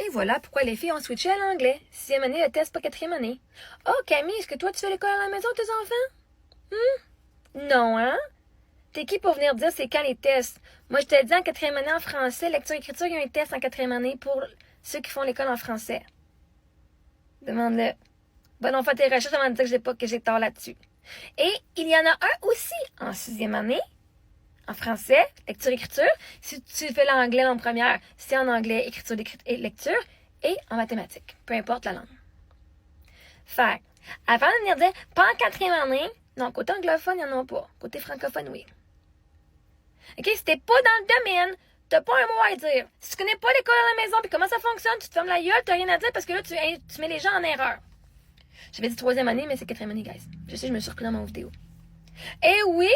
Et voilà pourquoi les filles ont switché à l'anglais. 6e année, le test, pas 4e année. Oh, Camille, est-ce que toi, tu fais l'école à la maison, tes enfants? Non, hein? T'es qui pour venir dire c'est quand les tests? Moi, je te dis en 4e année en français, lecture-écriture, il y a un test en 4e année pour ceux qui font l'école en français. Demande-le. Bon, on fait tes recherches avant de dire que j'ai tort là-dessus. Et il y en a un aussi en 6e année, en français, lecture-écriture. Si tu fais l'anglais en première, c'est en anglais, écriture et lecture, et en mathématiques, peu importe la langue. Fait, avant de venir dire, pas en 4e année, non, côté anglophone, il n'y en a pas. Côté francophone, oui. OK, si t'es pas dans le domaine, t'as pas un mot à dire. Si tu connais pas l'école à la maison puis comment ça fonctionne, tu te fermes la gueule, t'as rien à dire parce que là, tu mets les gens en erreur. J'avais dit 3e année, mais c'est 4e année, guys. Je sais, je me suis repris dans mon vidéo. Et oui,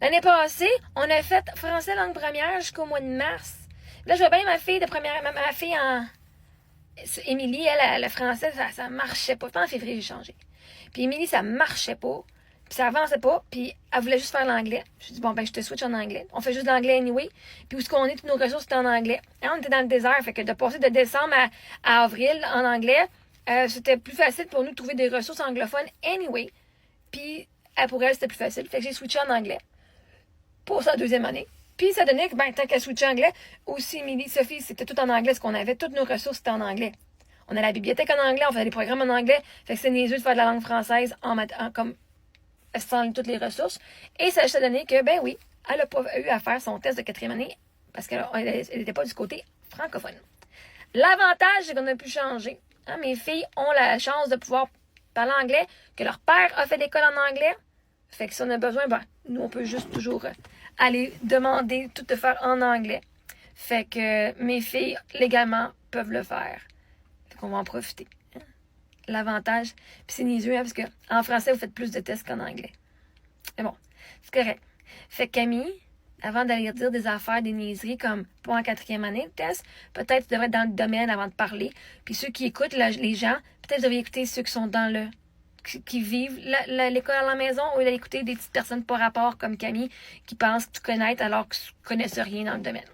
l'année passée, on a fait français langue première jusqu'au mois de mars. Là, je vois bien ma fille de première, ma fille en... Émilie, elle, le français, ça marchait pas. Pas en février, j'ai changé. Puis Émilie, ça marchait pas. Puis ça avançait pas, puis elle voulait juste faire l'anglais. Je lui ai dit, bon, ben, je te switch en anglais. On fait juste l'anglais anyway. Puis où est-ce qu'on est, toutes nos ressources, c'était en anglais. Et on était dans le désert, fait que de passer de décembre à avril en anglais, c'était plus facile pour nous de trouver des ressources anglophones anyway. Puis pour elle, c'était plus facile. Fait que j'ai switché en anglais pour sa 2e année. Puis ça donnait que, ben, tant qu'elle switchait en anglais, aussi, Émilie, Sophie, c'était tout en anglais, ce qu'on avait. Toutes nos ressources, c'était en anglais. On a la bibliothèque en anglais, on faisait des programmes en anglais. Fait que c'était niaiseux de faire de la langue française comme sans toutes les ressources. Et ça a donné que, ben oui, elle n'a pas eu à faire son test de 4e année parce qu'elle n'était pas du côté francophone. L'avantage, c'est qu'on a pu changer. Hein, mes filles ont la chance de pouvoir parler anglais, que leur père a fait l'école en anglais. Fait que si on a besoin, ben, nous, on peut juste toujours aller demander tout de faire en anglais. Fait que mes filles, légalement, peuvent le faire. Fait qu'on va en profiter. L'avantage. Puis c'est niaiseux, hein, parce qu'en français, vous faites plus de tests qu'en anglais. Mais bon, c'est correct. Fait que Camille, avant d'aller dire des affaires, des niaiseries comme pas en 4e année de test, peut-être tu devrais être dans le domaine avant de parler. Puis ceux qui écoutent, les gens, peut-être vous devriez écouter ceux qui sont dans le... qui vivent l'école à la maison ou d'aller écouter des petites personnes par rapport comme Camille qui pensent tout connaître alors qu'ils ne connaissent rien dans le domaine.